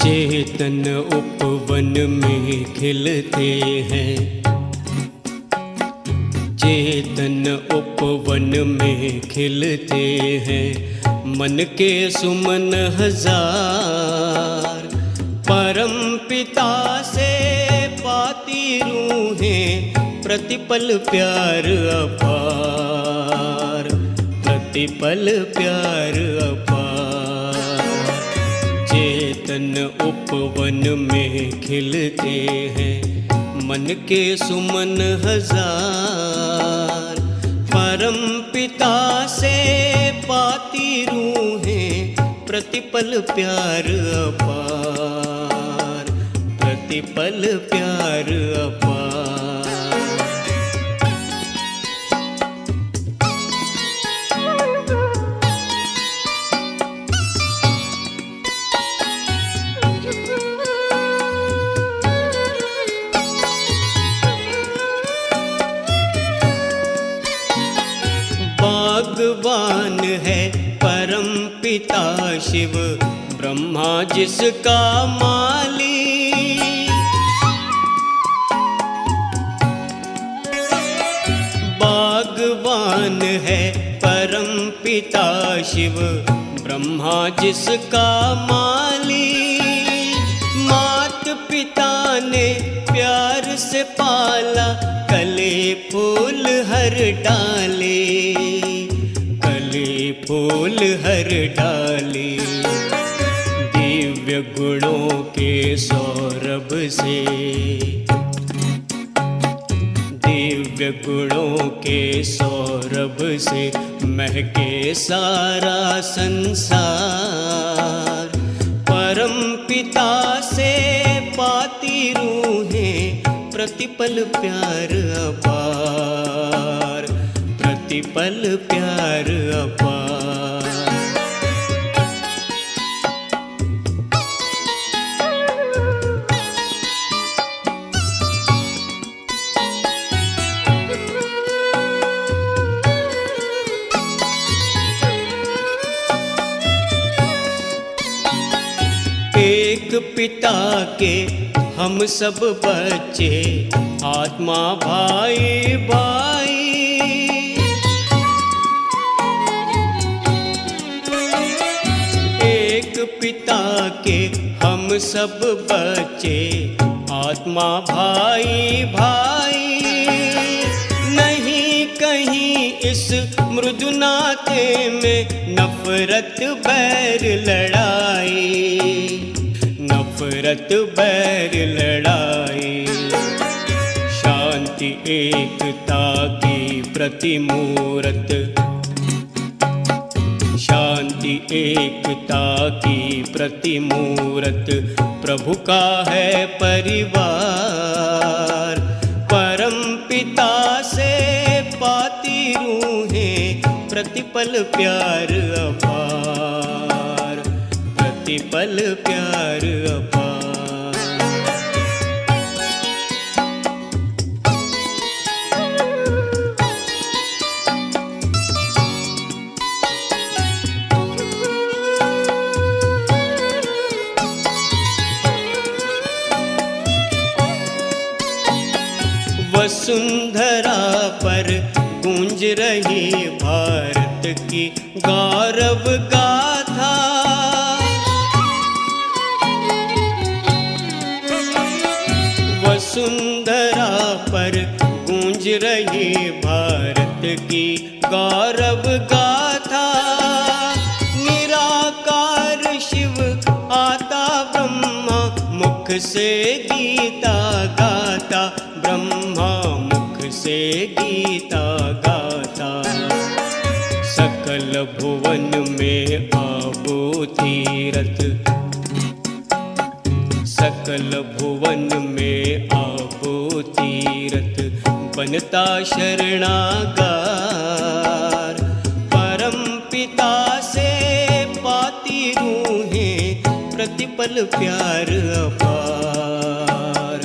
चेतन उपवन में खिलते हैं, चेतन उपवन में खिलते हैं, मन के सुमन हजार। परम पिता से पाती रूहें, प्रतिपल प्यार अपार, प्रतिपल प्यार अपार। चेतन उपवन में खिलते हैं, मन के सुमन हजार। परम पिता से पाती रूहें, प्रतिपल प्यार अपार, प्रतिपल प्यार अपार। भगवान है परम पिता शिव, ब्रह्मा जिसका माली। भगवान है परम पिता शिव, ब्रह्मा जिसका माली। मात पिता ने प्यार से पाला, कले फूल हर डाले, कले फूल हर डाले। दिव्य गुणों के सौरभ से, दिव्य गुणों के सौरभ से महके सारा संसार। परम पिता से पाती रूहें, प्रतिपल प्यार अपार, प्रतिपल प्यार अपार। एक पिता के हम सब बच्चे, आत्मा भाई भाई। एक पिता के हम सब बच्चे, आत्मा भाई भाई। नहीं कहीं इस मृदु नाते में नफरत बैर लड़ाई, नफरत बैर लड़ाई। शांति एकता की प्रतिमूरत, शांति एकता की प्रतिमूरत, प्रभु का है परिवार। परम पिता से पाती रूहें, प्रतिपल प्यार अपार, प्रतिपल प्यार अपार। वसुंधरा पर गूंज रही भारत की गौरव गाथा। वसुंधरा पर गूंज रही भारत की गौरव गाथा। निराकार शिव आता ब्रह्मा, मुख से गीता गाता, ब्रह्मा मुख से गीता गाता। सकल भुवन में आबो तीरथ, सकल भुवन में आबो तीरथ, बनता शरणागार। परम पिता से पाती रूहें, प्रतिपल प्यार अपार,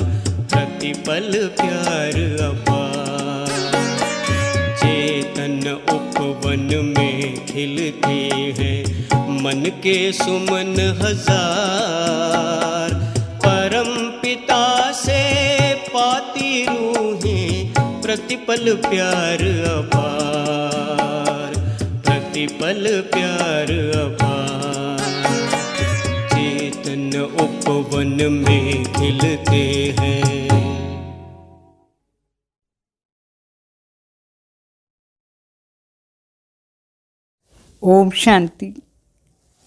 प्रतिपल प्यार अपार। चेतन उपवन में खिलते हैं, मन के सुमन हजार। प्रतिपल प्यार अपार, प्रतिपल प्यार अपार। चेतन उपवन में खिलते हैं। ఓం శాంతి.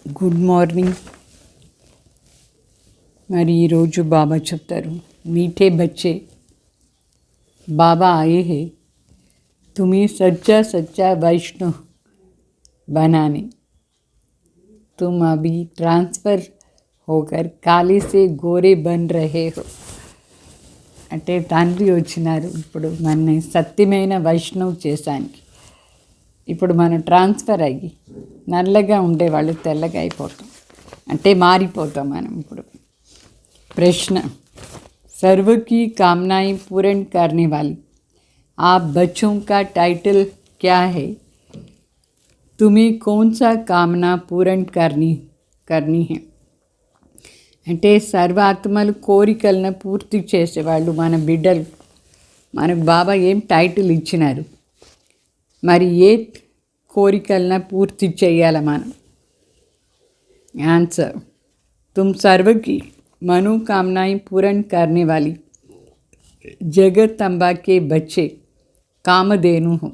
Good morning. మరి ఈరోజు బాబా చెప్తారు, मीठे बच्चे बाबा आए हैं तुम्हें सच्चा सच्चा वैष्णव बनाने। तुम अभी ट्रांसफ़र होकर काले से गोरे बन रहे हो। అంటే తండ్రి వచ్చినారు, ఇప్పుడు మన సత్యమైన వైష్ణవ్ చేసానికి. ఇప్పుడు మనం ట్రాన్స్ఫర్ అయ్యి నల్లగా ఉండేవాళ్ళు తెల్లగా అయిపోతాం, అంటే మారిపోతాం మనం. ఇప్పుడు प्रश्न, सर्व की कामनाएं पूर्ण करने वाली आप बच्चों का टाइटल क्या है? तुम्हें कौन सा कामना पूर्ण करनी है? అంటే సర్వాత్మలు కోరికలను పూర్తి చేసేవాళ్ళు మన బిడ్డలు. మనకు బాబా ఏం టైటిల్ ఇచ్చినారు, మరి ఏ కోరికలను పూర్తి చేయాలి మనం? ఆన్సర్, तुम सर्व की मनोकामनाएं पूर्ण करने वाली जगत अम्बा के बच्चे कामधेनु हो।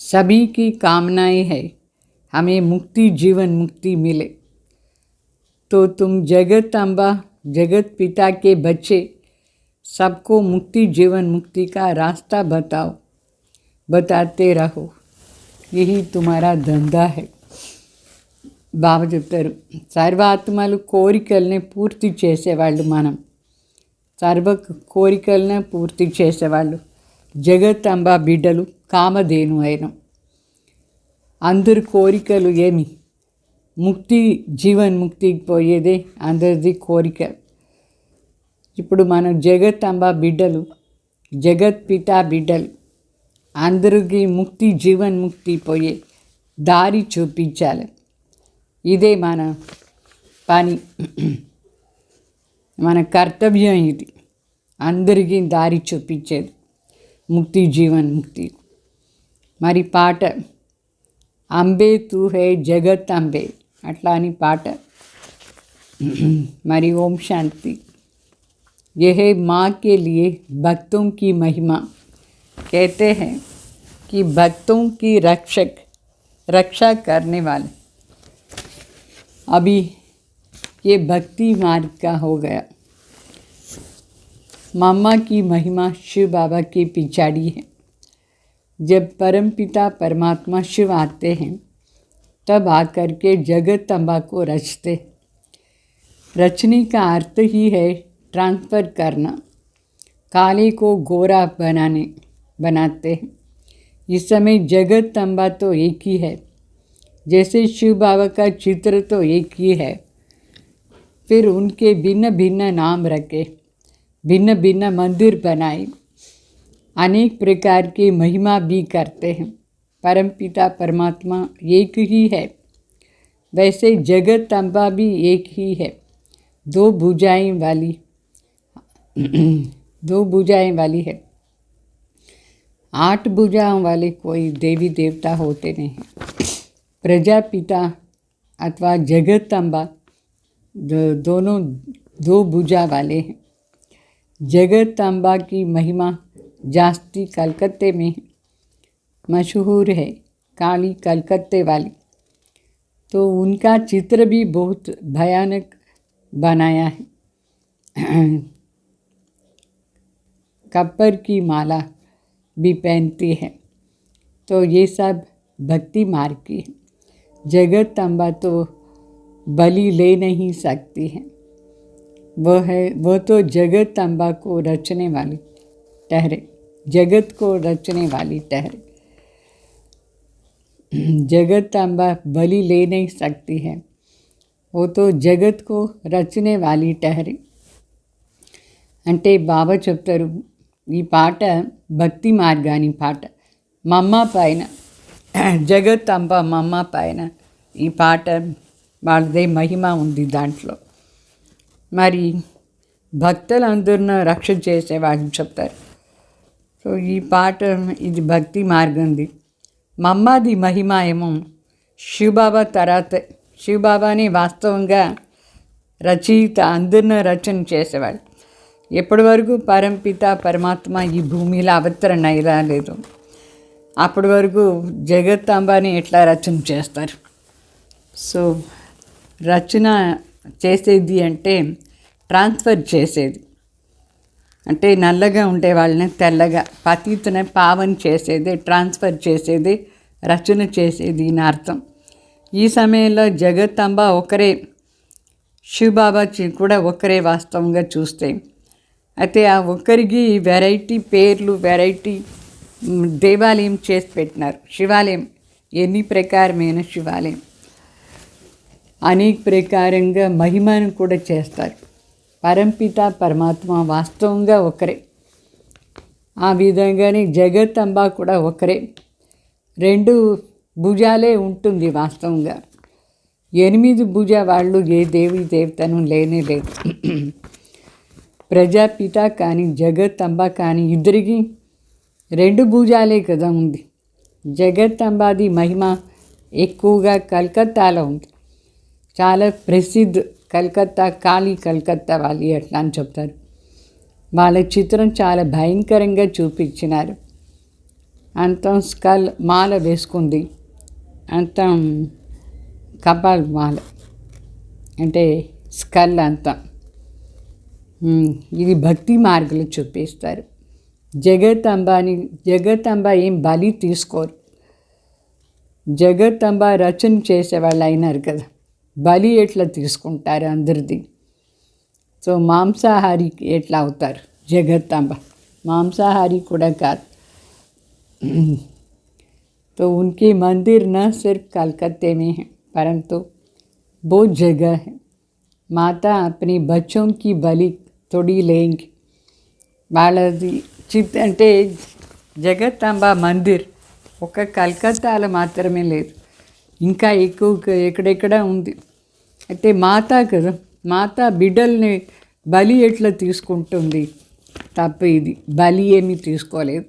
सभी की कामनाएं है हमें मुक्ति, जीवन मुक्ति मिले। तो तुम जगत अम्बा, जगत पिता के बच्चे सबको मुक्ति, जीवन मुक्ति का रास्ता बताओ, बताते रहो, यही तुम्हारा धंधा है। బాబా చెప్తారు, సర్వాత్మలు కోరికల్ని పూర్తి చేసేవాళ్ళు మనం. సర్వ కోరికలను పూర్తి చేసేవాళ్ళు జగత్ అంబా బిడ్డలు, కామధేను అయిన. అందరి కోరికలు ఏమి? ముక్తి, జీవన్ ముక్తికి పోయేదే అందరిది కోరిక. ఇప్పుడు మనం జగత్ అంబా బిడ్డలు, జగత్ పితా బిడ్డలు. అందరికీ ముక్తి, జీవన్ ముక్తి పోయే దారి చూపించాలి. ఇదే మన పని, మన కర్తవ్యం ఇది. అందరికీ దారి చూపించేది ముక్తి, జీవన్ ముక్తి. మరి పాట అంబే తూ హే జగత్ అంబే అట్లా అని పాట. మరి ఓం శాంతి. यह माँ के लिए भक्तों की महिमा। कहते हैं कि भक्तों की रक्षा करने वाले। अभी ये भक्ति मार्ग का हो गया। मम्मा की महिमा शिव बाबा की पिछाड़ी है। जब परमपिता परमात्मा शिव आते हैं तब आकर के जगत अम्बा को रचते। रचने का अर्थ ही है ट्रांसफ़र करना। काले को गोरा बनाते हैं। इस समय जगत अम्बा तो एक ही है, जैसे शिव बाबा का चित्र तो एक ही है। फिर उनके भिन्न भिन्न नाम रखे, भिन्न भिन्न मंदिर बनाए, अनेक प्रकार की महिमा भी करते हैं। परमपिता परमात्मा एक ही है, वैसे जगत अम्बा भी एक ही है। दो भुजाएं वाली है। 8 भुजाओं वाले कोई देवी देवता होते नहीं। प्रजापिता अथवा जगत अम्बा दोनों 2 भुजा वाले हैं। जगत अम्बा की महिमा जास्ती कलकत्ते में मशहूर है, काली कलकत्ते वाली। तो उनका चित्र भी बहुत भयानक बनाया है। कप्पर की माला भी पहनती है। तो ये सब भक्ति मार्ग की है। जगत अम्बा तो बलि ले नहीं सकती है, वो तो जगत अम्बा को रचने वाली ठहरे, जगत को रचने वाली ठहरे। जगत अम्बा बलि ले नहीं सकती है, वो तो जगत को रचने वाली ठहरे। అంటే బాబా చెప్తారు, ఈ పాట భక్తి మార్గాని పాట. మమ్మ పైన, జగత్ అంబ మమ్మ పైన ఈ పాట వాళ్ళదే మహిమ ఉంది దాంట్లో. మరి భక్తులందరిని రక్ష చేసే వాళ్ళు చెప్తారు. సో ఈ పాట ఇది భక్తి మార్గంది. మమ్మాది మహిమ ఏమో శివబాబా తర్వాత శివబాబాని వాస్తవంగా రచయిత అందరిని రచన చేసేవాడు. ఎప్పటి వరకు పరంపిత పరమాత్మ ఈ భూమిలో అవతరణ ఇలా లేదు, అప్పటి వరకు జగత్తంబాని ఎట్లా రచన చేస్తారు? సో రచన చేసేది అంటే ట్రాన్స్ఫర్ చేసేది, అంటే నల్లగా ఉండే వాళ్ళని తెల్లగా, పతితని పావన చేసేది, ట్రాన్స్ఫర్ చేసేది, రచన చేసేది అని అర్థం. ఈ సమయంలో జగత్తంబ ఒకరే, శివబాబా కూడా ఒకరే వాస్తవంగా చూస్తే. అయితే ఆ ఒక్కరికి వెరైటీ పేర్లు, వెరైటీ దేవాలయం చేసి పెట్టినారు. శివాలయం ఎన్ని ప్రకారమైన శివాలయం అనేక ప్రకారంగా మహిమను కూడా చేస్తారు. పరంపిత పరమాత్మ వాస్తవంగా ఒకరే. ఆ విధంగానే జగత్తంబ కూడా ఒకరే. 2 భుజాలే ఉంటుంది వాస్తవంగా. 8 భుజ వాళ్ళు ఏ దేవి దేవతను లేనే లేదు. ప్రజాపిత కానీ జగత్తంబ కానీ ఇద్దరికి 2 భుజాలే కదా ఉంది. జగత్తంబాది మహిమ ఎక్కువగా కలకత్తాలో ఉంది. చాలా ప్రసిద్ధ కలకత్తా, కాళీ కలకత్తా వాళ్ళు అట్లా అని చెప్తారు. వాళ్ళ చిత్రం చాలా భయంకరంగా చూపించినారు. అంతం స్కల్ మాల వేసుకుంది, అంతం కపాల్ మాల అంటే స్కల్ అంతా. ఇది భక్తి మార్గంలో చూపిస్తారు. జగత్తంబ ఏం బలి తీసుకోరు. జగత్తంబ రచన చేసేవాళ్ళు అయినారు కదా, బలి ఎట్లా తీసుకుంటారు అందరిది? సో మాంసాహారి ఎట్లా అవుతారు? జగత్తంబ మాంసాహారి కూడా కాదు. तो उनके मंदिर न सिर्फ कलकत्ते में हैं परंतु बहुत जगह है। माता अपने बच्चों की बलि थोड़ी लेंगे. వాళ్ళది అంటే జగత్తంబ మందిర్ ఒక కలకత్తాలో మాత్రమే లేదు, ఇంకా ఎక్కువ ఎక్కడెక్కడ ఉంది. అయితే మాత కదా, మాత బిడ్డల్ని బలి ఎట్లా తీసుకుంటుంది? తప్ప ఇది బలి ఏమీ తీసుకోలేదు.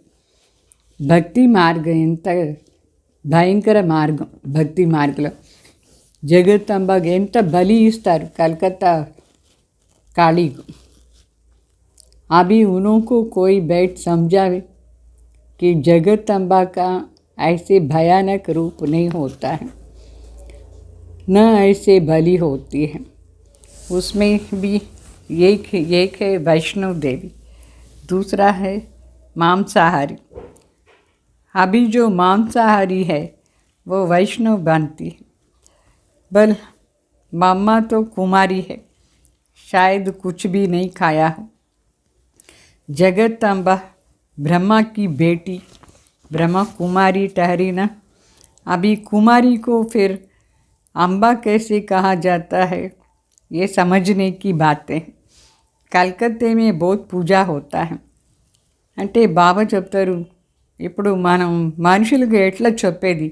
భక్తి మార్గం ఎంత భయంకర మార్గం. భక్తి మార్గంలో జగత్తంబకి ఎంత బలి ఇస్తారు కలకత్తా కాళీకు. अभी उनको कोई बैठ समझावे कि जगत्तंबा का ऐसे भयानक रूप नहीं होता है, न ऐसे बलि होती है. उसमें भी एक है वैष्णव देवी, दूसरा है मांसाहारी. अभी जो मांसाहारी है वो वैष्णव बनती है. बल मम्मा तो कुमारी है, शायद कुछ भी नहीं खाया हो. जगत्तंबा ब्रह्मा की बेटी, ब्रह्मा कुमारी ठहरी ना. अभी कुमारी को फिर अम्बा कैसे कहा जाता है, ये समझने की बातें. कलकत्ते में बहुत पूजा होता है. అంటే బాబా చెప్తారు, ఇప్పుడు మనం మనుషులకు ఎట్లా చెప్పేది?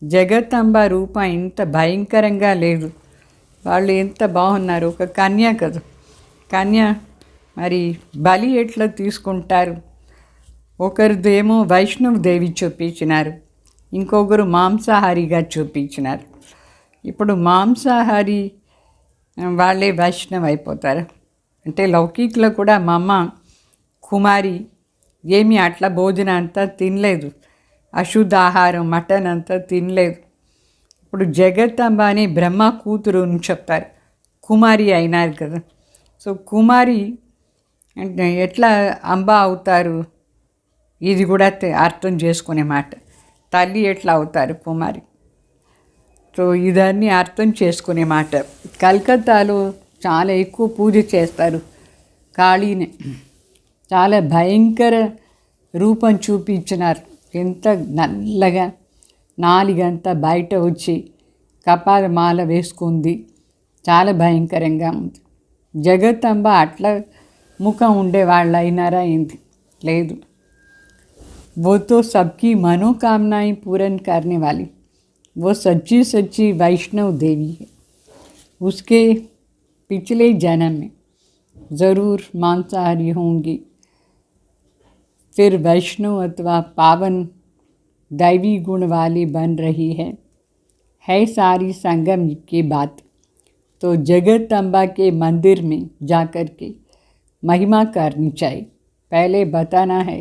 జగత్తంబ రూపం ఇంత భయంకరంగా లేదు, వాళ్ళు ఎంత బాగున్నారు. ఒక కన్య కదా, కన్య మరి బలి ఎట్లా తీసుకుంటారు? ఒకరిదేమో వైష్ణవ దేవి చూపించినారు, ఇంకొకరు మాంసాహారిగా చూపించినారు. ఇప్పుడు మాంసాహారి వాళ్ళే వైష్ణవ్ అయిపోతారు. అంటే లౌకికలో కూడా మా అమ్మ కుమారి ఏమీ అట్లా భోజనం అంతా తినలేదు, అశుద్ధ ఆహారం మటన్ అంతా తినలేదు. ఇప్పుడు జగత్తంబ అని బ్రహ్మ కూతురు అని చెప్తారు, కుమారి అయినారు కదా. సో కుమారి అంటే ఎట్లా అంబ అవుతారు? ఇది కూడా అర్థం చేసుకునే మాట. తల్లి ఎట్లా అవుతారు కుమారి? సో ఇదన్నీ అర్థం చేసుకునే మాట. కలకత్తాలో చాలా ఎక్కువ పూజ చేస్తారు కాళీని. చాలా భయంకర రూపం చూపించినారు. ఎంత నల్లగా నాలుగంతా బయట వచ్చి కపాల మాల వేసుకుంది, చాలా భయంకరంగా ఉంది. జగత్తంబ అట్లా ముఖం ఉండేవాళ్ళు అయినారా ఏంటి? లేదు. वो तो सबकी मनोकामनाएं पूर्ण करने वाली, वो सच्ची सच्ची वैष्णव देवी है. उसके पिछले जन्म में ज़रूर मांसाहारी होंगी. फिर वैष्णव अथवा पावन दैवी गुण वाली बन रही है सारी संगम की बात। तो जगदम्बा के मंदिर में जाकर के महिमा करनी चाहिए। पहले बताना है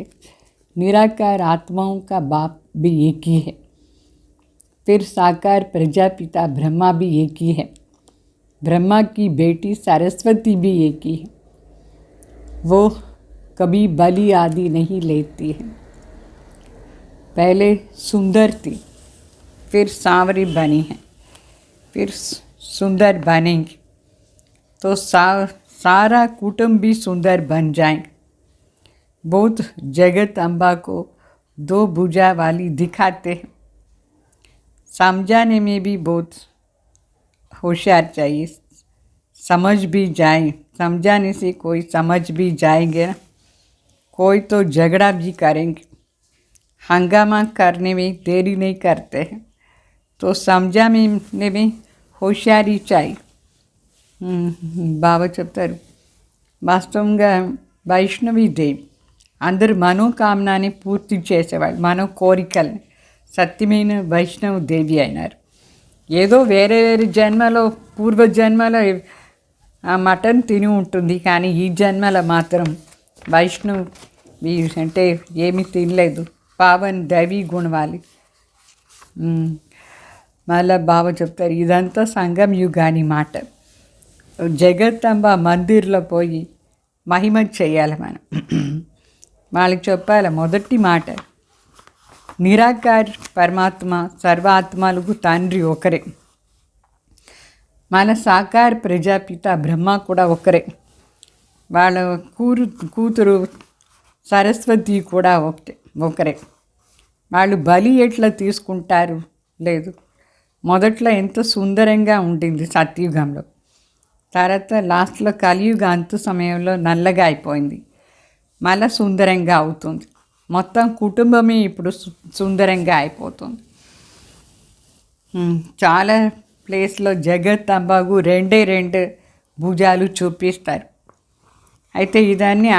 निराकार आत्माओं का बाप भी एक ही है, फिर साकार प्रजापिता ब्रह्मा भी एक ही है, ब्रह्मा की बेटी सरस्वती भी एक ही है। वो कभी बलि आदि नहीं लेती है। पहले सुंदर थी, फिर सांवरी बनी है, फिर सुंदर बनेंगी तो सारा कुटुंब भी सुंदर बन जाएंगे। बहुत जगदम्बा को दो भुजा वाली दिखाते हैं। समझाने में भी बहुत होशियार चाहिए, समझ भी जाए। समझाने से कोई समझ भी जाएंगे ना, कोई तो झगड़ा भी करेंगे। हंगामा करने में देरी नहीं करते हैं, तो समझाने में होशियारी चाहिए। బాబా చెప్తారు, వాస్తవంగా వైష్ణవి దేవి అందరు మనోకామనాన్ని పూర్తి చేసేవాళ్ళు, మనో కోరికల్ని. సత్యమైన వైష్ణవ దేవి అయినారు. ఏదో వేరే వేరే జన్మలో పూర్వజన్మలో ఆ మటన్ తిని ఉంటుంది, కానీ ఈ జన్మలో మాత్రం వైష్ణవి అంటే ఏమీ తినలేదు. పావన్ దైవీ గుణవాలి. మళ్ళీ బాబా చెప్తారు, ఇదంతా సంగం యుగాని మాట. జగదంబ మందిర్లో పోయి మహిమ చేయాలి మనం. వాళ్ళకి చెప్పాలి మొదటి మాట, నిరాకార్ పరమాత్మ సర్వాత్మలకు తండ్రి ఒకరే. మన సాకార్ ప్రజాపిత బ్రహ్మ కూడా ఒకరే. వాళ్ళ కూతురు సరస్వతి కూడా ఒకరే. వాళ్ళు బలి ఎట్లా తీసుకుంటారు లేదు. మొదట్లో ఎంతో సుందరంగా ఉండింది సత్యుగంలో, తర్వాత లాస్ట్లో కలియుగ అంతు సమయంలో నల్లగా అయిపోయింది, మళ్ళీ సుందరంగా అవుతుంది. మొత్తం కుటుంబమే ఇప్పుడు సుందరంగా అయిపోతుంది. చాలా ప్లేస్లో జగదంబాకు రెండు భుజాలు చూపిస్తారు. అయితే ఇదాన్ని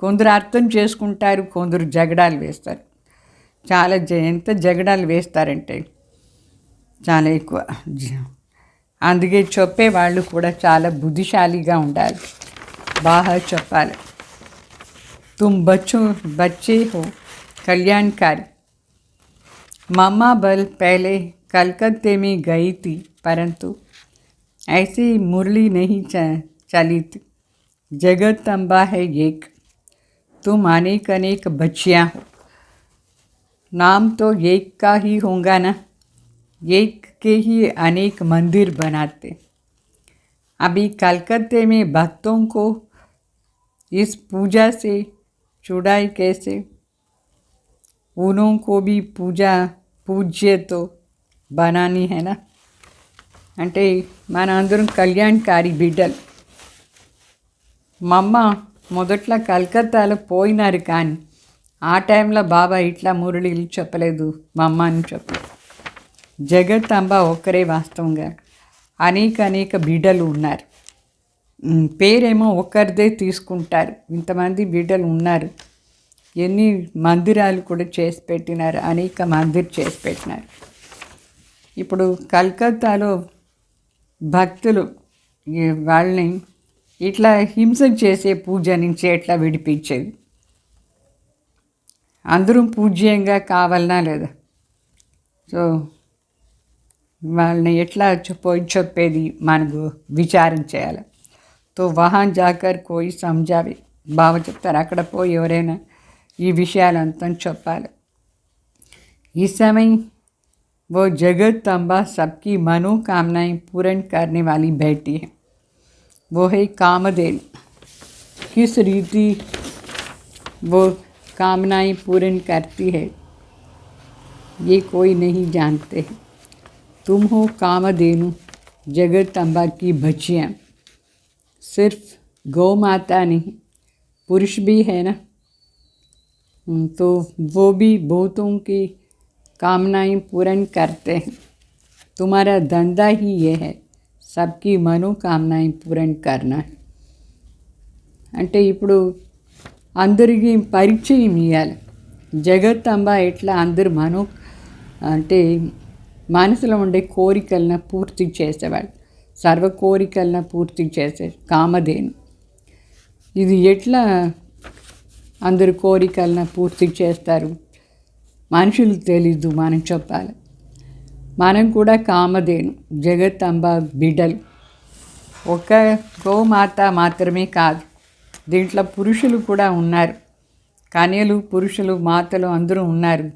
కొందరు అర్థం చేసుకుంటారు, కొందరు జగడాలు వేస్తారు. చాలా ఎంత జగడాలు వేస్తారంటే చాలా ఎక్కువ. అందుకే చెప్పేవాళ్ళు కూడా చాలా బుద్ధిశాలిగా ఉండాలి, బాగా చెప్పాలి. तुम बच्चे हो कल्याणकारी। मम्मा बल पहले कलकत्ते में गई थी, परंतु ऐसी मुरली नहीं चली थी। जगदम्बा है एक, तुम अनेक बच्चियाँ हो। नाम तो एक का ही होगा ना, एक के ही अनेक मंदिर बनाते। अभी कलकत्ते में भक्तों को इस पूजा से छुड़ाई कैसे? उन्हों को भी पूज्य तो बनानी है ना. అంటే మన అందరం కళ్యాణకారి బిడ్డలు. మా అమ్మ మొదట్లో కలకత్తాలో పోయినారు, కానీ ఆ టైంలో బాబా ఇట్లా మురళీలు చెప్పలేదు, మా అమ్మ అని చెప్పలేదు. జగదంబ ఒక్కరే వాస్తవంగా అనేక బిడ్డలు ఉన్నారు. పేరేమో ఒక్కరిదే తీసుకుంటారు, ఇంతమంది బిడ్డలు ఉన్నారు. ఎన్ని మందిరాలు కూడా చేసి పెట్టినారు, అనేక మందిర్ చేసి పెట్టినారు. ఇప్పుడు కలకత్తాలో భక్తులు వాళ్ళని ఇట్లా హింస చేసే పూజ నుంచి ఎట్లా విడిపించేది? అందరూ పూజ్యంగా కావాలనా లేదా? సో వాళ్ళని ఎట్లా పోయి చెప్పేది మనకు విచారం చేయాలి. तो वहाँ जाकर कोई समझावे. బాబా చెప్తారు, అక్కడ పోయి ఎవరైనా ఈ విషయాలంతా చెప్పాలి. इस समय वो जगदम्बा सबकी मनोकामनाएं पूर्ण करने वाली बैठी है. वो है कामधेनु. किस रीति वो कामनाएं पूर्ण करती है ये कोई नहीं जानते. तुम हो कामधेनु, जगदम्बा की बच्चियाँ. सिर्फ गौ माता नहीं, पुरुष भी है ना, तो वो भी बहुतों की कामनाएं पूर्ण करते हैं. तुम्हारा धंधा ही ये है, सबकी మనోకామనాएं पूर्ण करना है. అంటే ఇప్పుడు అందరికీ పరిచయం ఇవ్వాలి. జగత్తంబ ఎట్లా అందరు అంటే మనసులో ఉండే కోరికలను పూర్తి చేసేవాడు, సర్వ కోరికలను పూర్తి చేసే కామధేను. ఇది ఎట్లా అందరు కోరికలను పూర్తి చేస్తారు? మనుషులు తెలీదు, మనం చెప్పాలి. మనం కూడా కామధేను, జగత్తంబ బిడ్డలు. ఒక గోమాత మాత్రమే కాదు, దీంట్లో పురుషులు కూడా ఉన్నారు. కన్యలు, పురుషులు, మాతలు అందరూ ఉన్నారు.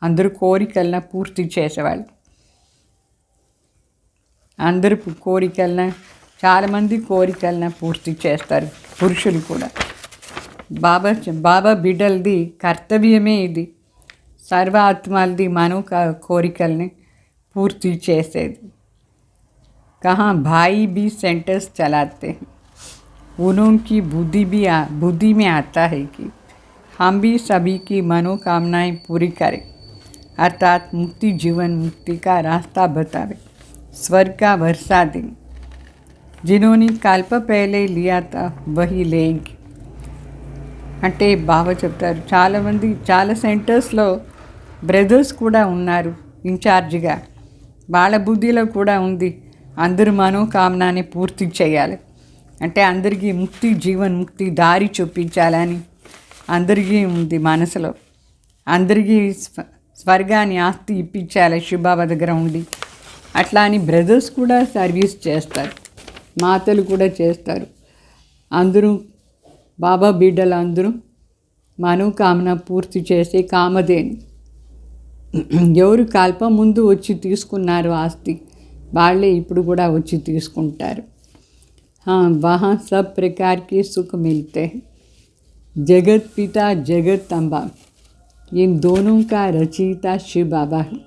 అందరూ కోరికలను పూర్తి చేసేవాళ్ళు. అందరూ కోరికలను, చాలామంది కోరికలను పూర్తి చేస్తారు, పురుషులు కూడా. బాబా బిడ్డలది కర్తవ్యమే ఇది. సర్వ ఆత్మలది మనో కోరికల్ని पूर्ति చేసే. कहाँ भाई भी सेंटर्स चलाते हैं, उनकी बुद्धि में आता है कि हम भी सभी की मनोकामनाएं पूरी करें, अर्थात मुक्ति, जीवन मुक्ति का रास्ता बतावे, स्वर्ग का वर्षा दें. जिन्होंने कल्प पहले लिया था वही लेंगे. అంటే బాబా చెప్తారు, చాలామంది చాలా సెంటర్స్లో బ్రదర్స్ కూడా ఉన్నారు ఇన్ఛార్జిగా. వాళ్ళ బుద్ధిలో కూడా ఉంది అందరూ మనోకామనాన్ని పూర్తి చేయాలి, అంటే అందరికీ ముక్తి, జీవన్ ముక్తి దారి చూపించాలని అందరికీ ఉంది మనసులో. అందరికీ స్వర్గాన్ని, ఆస్తి ఇప్పించాలి శివబాబా దగ్గర ఉండి. అట్లా అని బ్రదర్స్ కూడా సర్వీస్ చేస్తారు, మాతలు కూడా చేస్తారు. అందరూ బాబా బిడ్డలు అందరూ మనోకామన పూర్తి చేసే కామధేను. ఎవరు కల్ప ముందు వచ్చి తీసుకున్నారు ఆస్తి, వాళ్ళే ఇప్పుడు కూడా వచ్చి తీసుకుంటారు. वहाँ सब प्रकार के सुख मिलते हैं. जगत पिता जगत अम्बा, इन दोनों का रचयिता शिव बाबा है.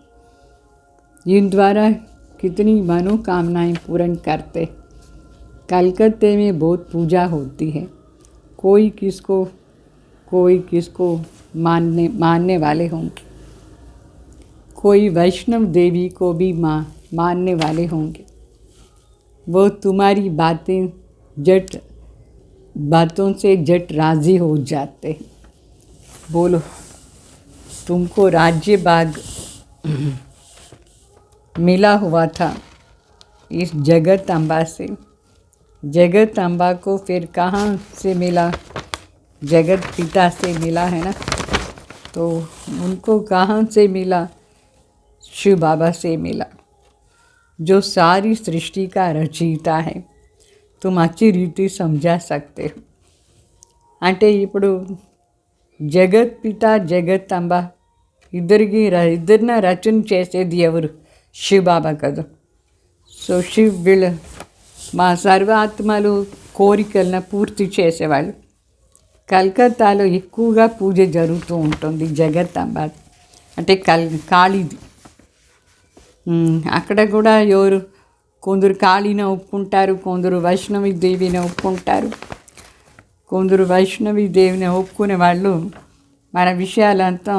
इन द्वारा कितनी मनोकामनाएं पूर्ण करते. कलकत्ते में बहुत पूजा होती है. कोई किसको मानने वाले होंगे, कोई वैष्णव देवी को भी मानने वाले होंगे. वो तुम्हारी बातों से जट राज़ी हो जाते हैं. बोलो, तुमको राज्य बाग मिला हुआ था इस जगत अम्बा से. जगत अम्बा को फिर कहाँ से मिला? जगत पिता से मिला है ना, तो उनको कहाँ से मिला? शिव बाबा से मिला, जो सारी सृष्टि का रचयिता है. तुम अच्छी रीति समझा सकते हो. అంటే ఇప్పుడు జగత్ పిత జగత్ అంబ ఇద్దరిన రచన చేసేది ఎవరు? శివ్ బాబా కదా. సో వీళ్ళు మా సర్వాత్మలు కోరికలను పూర్తి చేసేవాళ్ళు. కలకత్తాలో ఎక్కువగా పూజ జరుగుతూ ఉంటుంది జగత్ అంబ, అంటే కాళీది. అక్కడ కూడా కొందరు కాళీని ఒప్పుకుంటారు, కొందరు వైష్ణవి దేవిని ఒప్పుకుంటారు. కొందరు వైష్ణవి దేవిని ఒప్పుకునే వాళ్ళు మన విషయాలంతా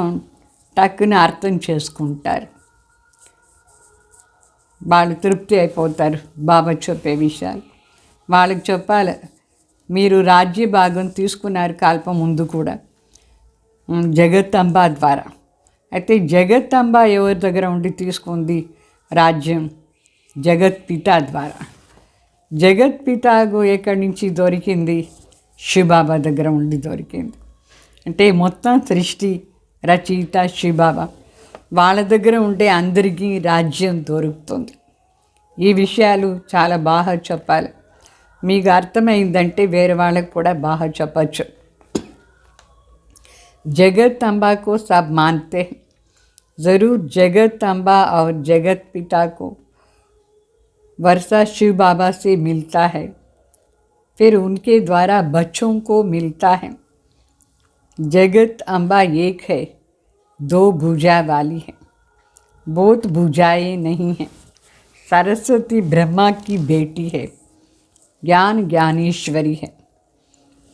టక్కున అర్థం చేసుకుంటారు, వాళ్ళు తృప్తి అయిపోతారు. బాబా చెప్పే విషయాలు వాళ్ళకి చెప్పాలి. మీరు రాజ్య భాగం తీసుకున్నారు కల్ప ముందు కూడా జగత్తంబ ద్వారా. అయితే జగత్తంబ ఎవరి దగ్గర ఉండి తీసుకుంది రాజ్యం? జగత్ పిత ద్వారా. జగత్ పితకు ఎక్కడి నుంచి దొరికింది? శివబాబా దగ్గర ఉండి దొరికింది. అంటే మొత్తం సృష్టి రచయిత శివబాబా, వాళ్ళ దగ్గర ఉంటే అందరికీ రాజ్యం దొరుకుతుంది. ఈ విషయాలు చాలా బాగా చెప్పాలి. మీకు అర్థమైందంటే వేరే వాళ్ళకు కూడా బాగా చెప్పచ్చు. जगत अम्बा को सब मानते हैं, ज़रूर जगत अम्बा और जगत पिता को वर्षा शिव बाबा से मिलता है, फिर उनके द्वारा बच्चों को मिलता है. जगत अम्बा एक है, दो भुजा वाली है, बहुत भुजाएं नहीं हैं. सरस्वती ब्रह्मा की बेटी है, ज्ञानेश्वरी है,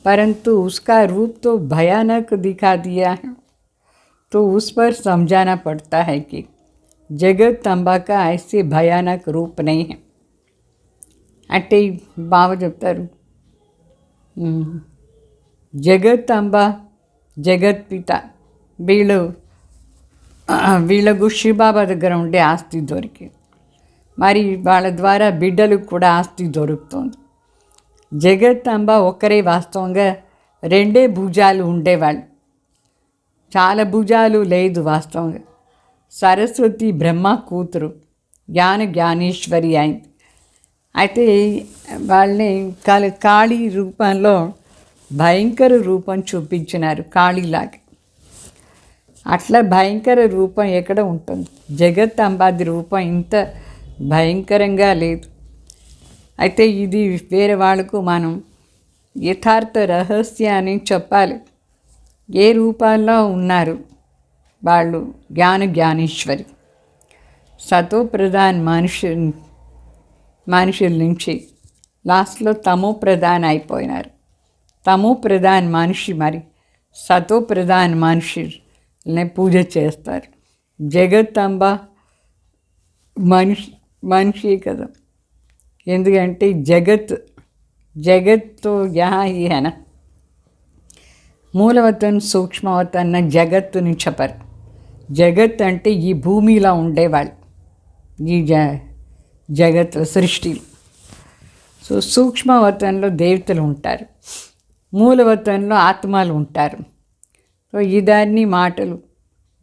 परंतु उसका रूप तो भयानक दिखा दिया है. तो उस पर समझाना पड़ता है कि जगत अम्बा का ऐसे भयानक रूप नहीं है. అంటే బాబా చెప్తారు, జగత్తంబ, జగత్పిత వీళ్ళకు శివబాబా దగ్గర ఉండే ఆస్తి దొరికింది. మరి వాళ్ళ ద్వారా బిడ్డలకు కూడా ఆస్తి దొరుకుతుంది. జగత్తంబ ఒక్కరే వాస్తవంగా 2 భుజాలు ఉండేవాళ్ళు, చాలా భుజాలు లేదు వాస్తవంగా. సరస్వతి బ్రహ్మ కూతురు, జ్ఞానేశ్వరి అయింది. అయితే వాళ్ళని కాళీ రూపంలో భయంకర రూపం చూపించినారు, కాళీలాగా. అట్లా భయంకర రూపం ఎక్కడ ఉంటుంది? జగత్తంబాది రూపం ఇంత భయంకరంగా లేదు. అయితే ఇది వేరే వాళ్ళకు మనం యథార్థ రహస్యాన్ని చెప్పాలి. ఏ రూపాల్లో ఉన్నారు వాళ్ళు? జ్ఞానేశ్వరి. సతో ప్రధాన్ మనుషుల నుంచి లాస్ట్లో తమో ప్రధాన్ అయిపోయినారు. తమో ప్రధాన్ మనిషి, మరి సతో ప్రధాన్ మనుషుల్ని పూజ చేస్తారు. జగత్తంబ మనిషి కదా, ఎందుకంటే జగత్తు యహా హీ హైనా. మూలవతన్ సూక్ష్మవతన్న జగత్తుని చెప్పరు. జగత్ అంటే ఈ భూమిలో ఉండేవాళ్ళు, ఈ జగత్ సృష్టిలో. సో సూక్ష్మవతంలో దేవతలు ఉంటారు, మూలవతంలో ఆత్మలు ఉంటారు. సో ఇదాన్ని మాటలు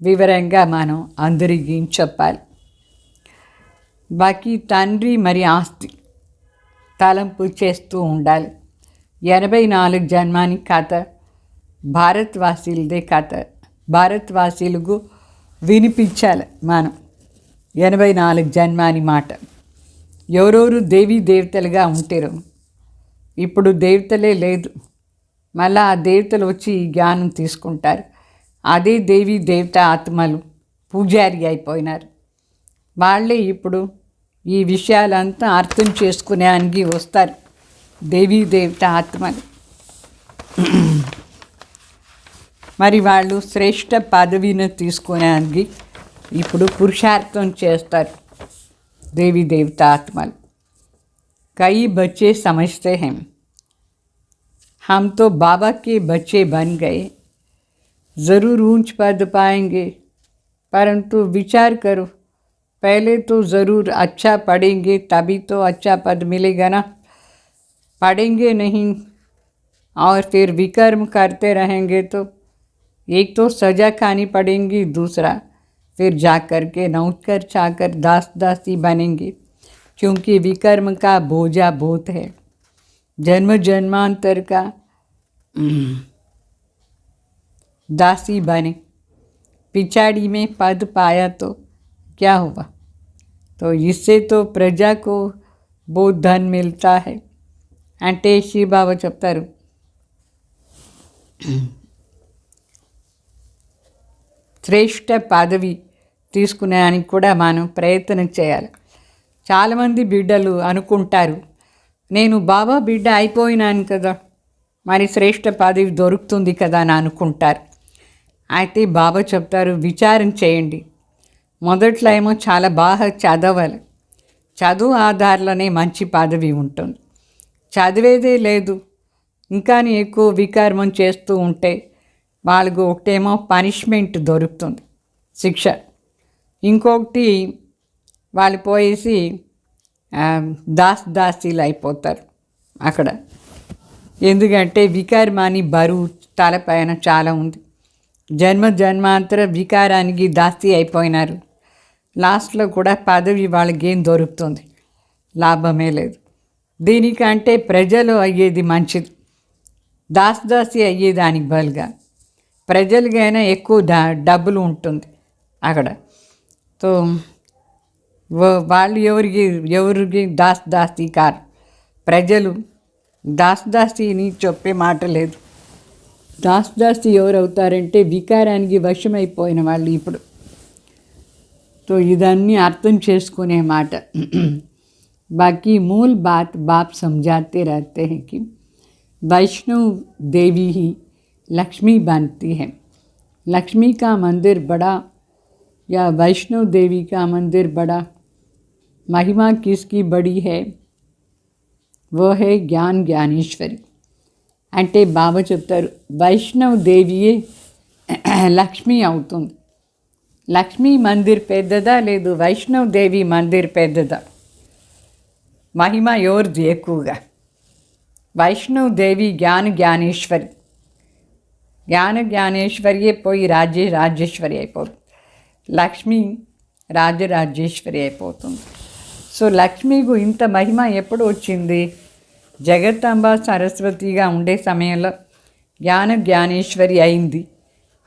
వివరంగా మనం అందరికీ చెప్పాలి. బాకీ తండ్రి మరి ఆస్తి తలంపు చేస్తూ ఉండాలి. 84 జన్మాని కథ భారత్వాసీలదే కథ. భారత్వాసీలకు వినిపించాలి మనం 84 జన్మాని మాట. ఎవరెవరు దేవీ దేవతలుగా ఉంటారు. ఇప్పుడు దేవతలే లేదు, మళ్ళీ ఆ దేవతలు వచ్చి ఈ జ్ఞానం తీసుకుంటారు. అదే దేవీ దేవత ఆత్మలు పూజారి అయిపోయినారు. వాళ్ళే ఇప్పుడు ఈ విషయాలంతా అర్థం చేసుకునేదానికి వస్తారు, దేవీ దేవత ఆత్మలు. మరి వాళ్ళు శ్రేష్ఠ పదవిని తీసుకునేదానికి ఇప్పుడు పురుషార్థం చేస్తారు దేవీ దేవత ఆత్మలు. कई बच्चे समझते हैं हम तो बाबा के बच्चे बन गए, ज़रूर ऊंच पद पाएंगे, परंतु विचार करो, पहले तो ज़रूर अच्छा पढ़ेंगे तभी तो अच्छा पद मिलेगा ना. पढ़ेंगे नहीं और फिर विकर्म करते रहेंगे तो एक तो सज़ा खानी पड़ेगी, दूसरा फिर जा कर के नौकर चाकर दास दासी बनेंगे, क्योंकि विकर्म का बोझा बहुत है. जन्म जन्मांतर का दासी बने, पिछाड़ी में पद पाया तो क्या हुआ? तो इससे तो प्रजा को बहुत धन मिलता है. అంటే శివబాబా చెప్తారు, శ్రేష్ఠ పదవి తీసుకునేదానికి కూడా మనం ప్రయత్నం చేయాలి. చాలామంది బిడ్డలు అనుకుంటారు, నేను బాబా బిడ్డ అయిపోయినాను కదా, మరి శ్రేష్ఠ పదవి దొరుకుతుంది కదా అని అనుకుంటారు. అయితే బాబా చెప్తారు, విచారం చేయండి. మొదట్లో ఏమో చాలా బాగా చదవాలి, చదువు ఆధారంలోనే మంచి పదవి ఉంటుంది. చదివేదే లేదు, ఇంకా ఎక్కువ వికర్మం చేస్తూ ఉంటే వాళ్ళకు ఒకటేమో పనిష్మెంట్ దొరుకుతుంది, శిక్ష. ఇంకొకటి వాళ్ళు పోయేసి దాసీలు అయిపోతారు అక్కడ. ఎందుకంటే వికర్మాని బరువు తలపైన చాలా ఉంది. జన్మ జన్మాంతర వికారానికి దాసి అయిపోయినారు. లాస్ట్లో కూడా పదవి వాళ్ళకి ఏం దొరుకుతుంది? లాభమే లేదు. దీనికంటే ప్రజలు అయ్యేది మంచిది. దాసి అయ్యేదానికి బదులుగా ప్రజలకైనా ఎక్కువ డబ్బులు ఉంటుంది అక్కడ. సో వాళ్ళు ఎవరికి దాసి కారు. ప్రజలు దాసిని చెప్పే మాట లేదు. దాసి ఎవరు అవుతారంటే వికారానికి వశమైపోయిన వాళ్ళు ఇప్పుడు. तो इदन्नी अर्थम చేసుకునే మాట. बाकी मूल बात बाप समझाते रहते हैं कि वैष्णव देवी ही लक्ष्मी बनती है. लक्ष्मी का मंदिर बड़ा या वैष्णव देवी का मंदिर बड़ा, महिमा किसकी बड़ी है? वो है ज्ञानेश्वरी. అంటే బాబా చెప్తారు వైష్ణవ్ దేవియే లక్ష్మి అవుతుంది. లక్ష్మీ మందిర్ పెద్దదా లేదు వైష్ణవ్ దేవి మందిర్ పెద్దదా? మహిమ ఎవరిది ఎక్కువగా? వైష్ణవ్ దేవి జ్ఞానేశ్వరి. జ్ఞానేశ్వరియే పోయి రాజేశ్వరి అయిపోతుంది. లక్ష్మి రాజరాజేశ్వరి అయిపోతుంది. సో లక్ష్మికు ఇంత మహిమ ఎప్పుడు వచ్చింది? జగత్తంబ సరస్వతిగా ఉండే సమయంలో జ్ఞానేశ్వరి అయింది.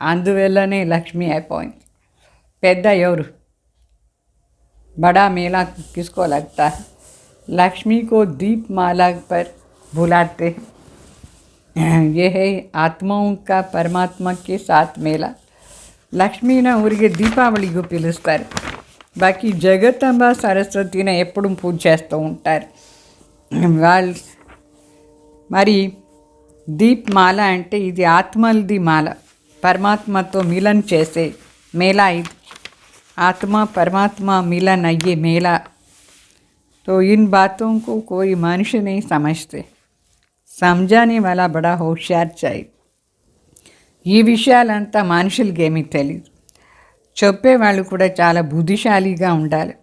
అందువల్లనే లక్ష్మి అయిపోయింది. పెద్ద ఎవరు? बड़ा मेला किसको लगता है? लक्ष्मी को दीपमाला पर बुलाते हैं. ये है आत्माओं का परमात्मा के साथ मेला. లక్ష్మీని ఊరికి దీపావళికి పిలుస్తారు. బాకీ జగత్తంబ సరస్వతిని ఎప్పుడు పూజ చేస్తూ ఉంటారు వాళ్ళు. మరి దీప్మాల అంటే ఇది ఆత్మలది మాల, పరమాత్మతో మిలన్ చేసే మేళా ఇది. आत्मा परमात्मा मिलन ये मेला. तो इन बातों को कोई मनुष्य नहीं समझते. समझाने वाला बड़ा होशियार चाहिए. ఈ విషయాలంతా మనుషులకేమీ తెలియదు. చెప్పేవాళ్ళు కూడా చాలా బుద్ధిశాలిగా ఉండాలి.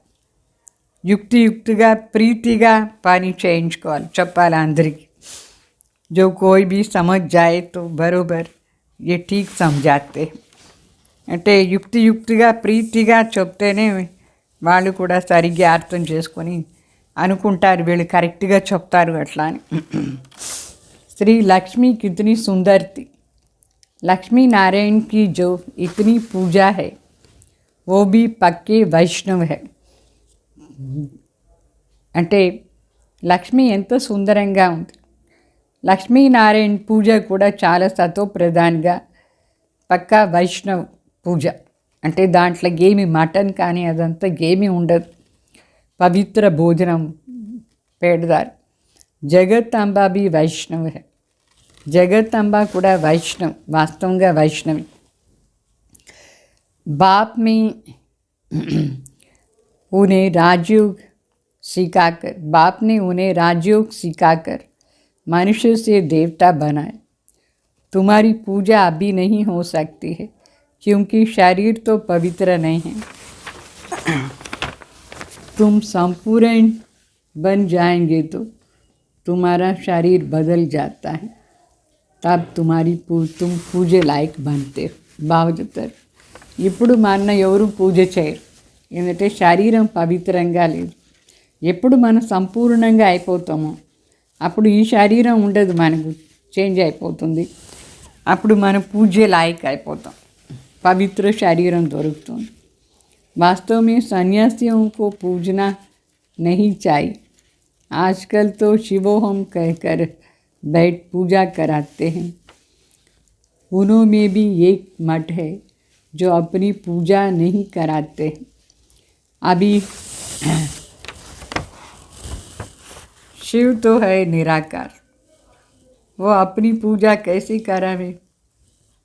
యుక్తిగా ప్రీతిగా పని చేయించుకోవాలి, చెప్పాలి అందరికీ. जो कोई भी समझ जाए तो बरोबर ये ठीक समझाते. అంటే యుక్తిగా ప్రీతిగా చెప్తేనే వాళ్ళు కూడా సరిగ్గా అర్థం చేసుకొని అనుకుంటారు వీళ్ళు కరెక్ట్గా చెప్తారు అట్లా అని. श्री लक्ष्मी कितनी सुंदर थी. लक्ष्मी नारायण की जो इतनी पूजा है वो भी पक्के वैष्णव है. అంటే లక్ష్మి ఎంతో సుందరంగా ఉంది. లక్ష్మీనారాయణ పూజ కూడా చాలా సతోప్రధానంగా పక్కా వైష్ణవ్ పూజ. అంటే దాంట్లో ఏమి మటన్ కానీ అదంతా ఏమీ ఉండదు. పవిత్ర భోజనం పెడతారు. జగత్తంబ भी वैष्णव है. जगतंबा కూడా వైష్ణవ్, వాస్తవంగా వైష్ణవి. बाप में उन्हें राजयोग सिखाकर, बाप ने उन्हें राजयोग सिखाकर मनुष्य से देवता बनाए. तुम्हारी पूजा अभी नहीं हो सकती है क्योंकि शरीर तो पवित्र नहीं है. तुम संपूर्ण बन जाएंगे तो तुम्हारा शरीर बदल जाता है, तब तुम पूजे लायक बनते हो. బాగా చెప్తారు. ఇప్పుడు మన ఎవరు పూజ చేయరు, ఎందుకంటే శరీరం పవిత్రంగా లేదు. ఎప్పుడు మనం సంపూర్ణంగా అయిపోతామో అప్పుడు ఈ శరీరం ఉండదు, మనకు చేంజ్ అయిపోతుంది. అప్పుడు మనం పూజే లాయక్ అయిపోతాం, पवित्र शरीरम దొరుకుతుంది. वास्तव में सन्यासियों को पूजना नहीं चाहिए. आजकल तो शिवोहम कहकर बैठ पूजा कराते हैं. उनमें भी एक मठ है जो अपनी पूजा नहीं कराते. अभी शिव तो है निराकार, वो अपनी पूजा कैसे करावे?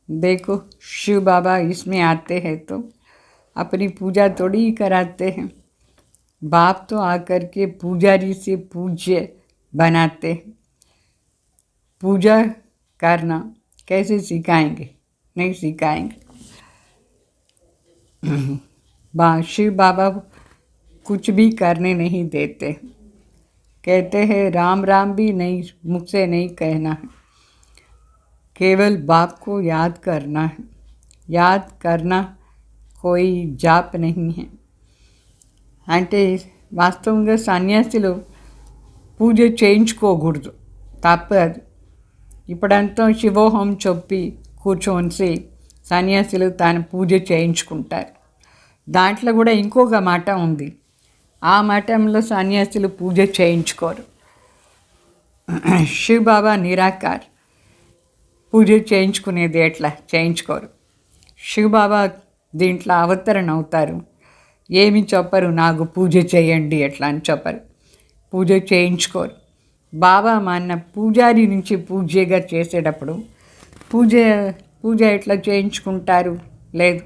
देखो शिव बाबा इसमें आते हैं तो अपनी पूजा थोड़ी ही कराते हैं. बाप तो आकर के पुजारी से पूज्य बनाते हैं. पूजा करना कैसे सिखाएंगे? नहीं सिखाएंगे. शिव बाबा कुछ भी करने नहीं देते. कहते हैं राम राम भी नहीं, मुख से नहीं कहना है, केवल बाप को याद करना है. याद करना कोई जाप नहीं है. అంటే వాస్తవంగా సన్యాసులు పూజ చేయించుకోకూడదు, తప్పదు. ఇప్పుడంతా శివోహం చెప్పి కూర్చొని సన్యాసులు తన పూజ చేయించుకుంటారు. దాంట్లో కూడా ఇంకొక మాట ఉంది, ఆ మఠంలో సన్యాసులు పూజ చేయించుకోరు. శివ్ బాబా నిరాకార్, పూజ చేయించుకునేది ఎట్లా? చేయించుకోరు. శివ్ బాబా దీంట్లో అవతరణ అవుతారు, ఏమి చెప్పరు, నాకు పూజ చేయండి ఎట్లా అని చెప్పరు, పూజ చేయించుకోరు. బాబా మన పూజారి నుంచి పూజగా చేసేటప్పుడు పూజ ఎట్లా చేయించుకుంటారు? లేదు,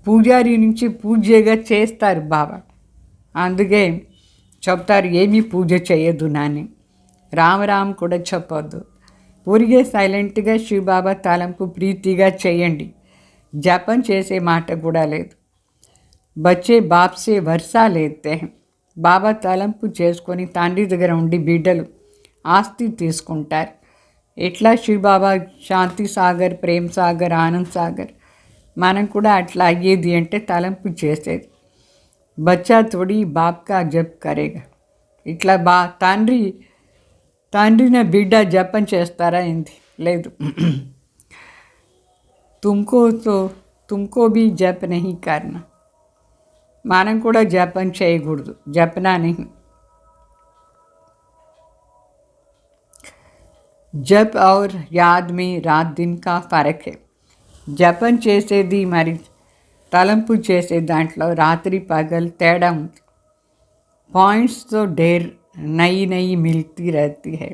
పూజారి నుంచి పూజగా చేస్తారు బాబా. అందుకే చెప్తారు ఏమీ పూజ చేయొద్దు నాని, రామరామ్ కూడా చెప్పొద్దు, ఊరిగే సైలెంట్గా శివబాబా తలంపు ప్రీతిగా చేయండి, జపం చేసే మాట కూడా లేదు. బచ్చే బాప్సే వర్షా లేతే బాబా తలంపు చేసుకొని తండ్రి దగ్గర ఉండి బిడ్డలు ఆస్తి తీసుకుంటారు. ఎట్లా శివబాబా శాంతి సాగర్, ప్రేమ్ సాగర్, ఆనంద్ సాగర్, మనం కూడా అట్లా అయ్యేది అంటే తలంపు చేసేది. బచ్చా తోడి బాప్కా జప్ కరేగా. ఇట్లా తండ్రిని బిడ్డ జపం చేస్తారా ఏంది? లేదు. తుమ్కో భీ జప్ నహీ కర్నా. మనం కూడా జపం చేయకూడదు. జపనా నహీ. జప్ ఔర్ యాద్ మే రాత్ దిన్ కా ఫరక్ హై. జపం చేసేది మరి తలంపు చేసే దాంట్లో రాత్రి పగలు తేడా ఉంది. पॉइंट्स तो ढेर नई नई मिलती रहती है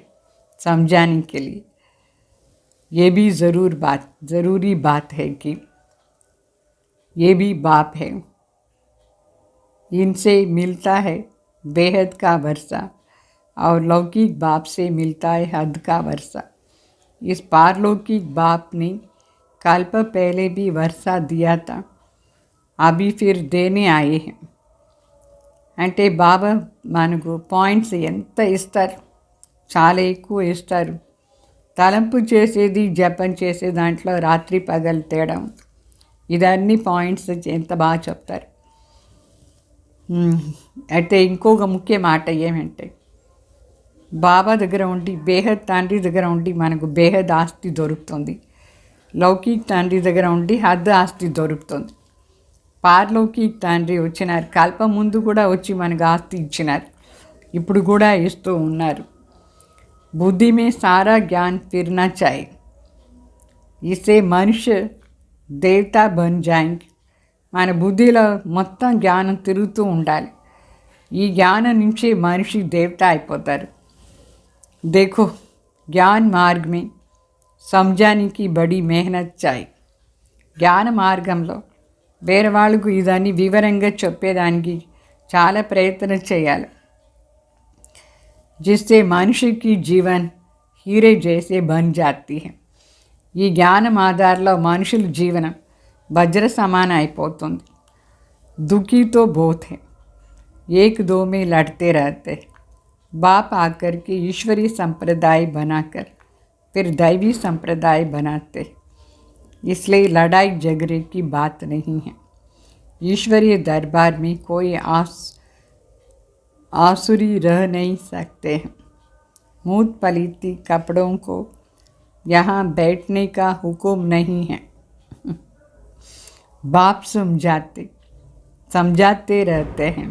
समझाने के लिए. ये भी ज़रूरी बात है कि ये भी बाप है, इनसे मिलता है बेहद का वर्षा और लौकिक बाप से मिलता है हद का वर्षा. इस पारलौकिक बाप ने कल्प पहले भी वर्षा दिया था, अभी फिर देने आए हैं. అంటే బాబా మనకు పాయింట్స్ ఎంత ఇస్తారు, చాలా ఎక్కువ ఇస్తారు. తలంపు చేసేది జపం చేసే దాంట్లో రాత్రి పగలు తేడా ఉంది. ఇదన్నీ పాయింట్స్ ఎంత బాగా చెప్తారు. అయితే ఇంకొక ముఖ్య మాట ఏమంటే, బాబా దగ్గర ఉండి బేహద్ తండ్రి దగ్గర ఉండి మనకు బేహద్ ఆస్తి దొరుకుతుంది. లౌకిక్ తండ్రి దగ్గర ఉండి హద్ ఆస్తి దొరుకుతుంది. పార్లౌకిక్ తండ్రి వచ్చినారు, కల్ప ముందు కూడా వచ్చి మనకు ఆస్తి ఇచ్చినారు, ఇప్పుడు కూడా ఇస్తూ ఉన్నారు. బుద్ధి మే సారా జ్ఞాన్ ఫిర్నా చాయ్, ఇసే మనుష్య దేవత బన్ జాయింగ్. మన బుద్ధిలో మొత్తం జ్ఞానం తిరుగుతూ ఉండాలి. ఈ జ్ఞానం నుంచి మనిషి దేవత అయిపోతారు. देखो ज्ञान मार्ग में समझाने बड़ी मेहनत चाहिए. జ్ఞాన మార్గంలో వేరే వాళ్ళకు ఇదాన్ని వివరంగా చెప్పేదానికి చాలా ప్రయత్నం చేయాలి. जिससे मनुष्य की जीवन हीरे जैसे बन जाती है. ఈ జ్ఞానం ఆధారంలో మనుషుల జీవనం వజ్ర సమాన అయిపోతుంది. दुखी तो बहुत है, एक दो में लड़ते रहते. बाप आकर के ईश्वरीय संप्रदाय बनाकर फिर दैवी संप्रदाय बनाते. इसलिए लड़ाई झगड़े की बात नहीं है. ईश्वरीय दरबार में कोई आसुरी रह नहीं सकते हैं. मूत पलीती कपड़ों को यहाँ बैठने का हुक्म नहीं है. बाप समझाते रहते हैं.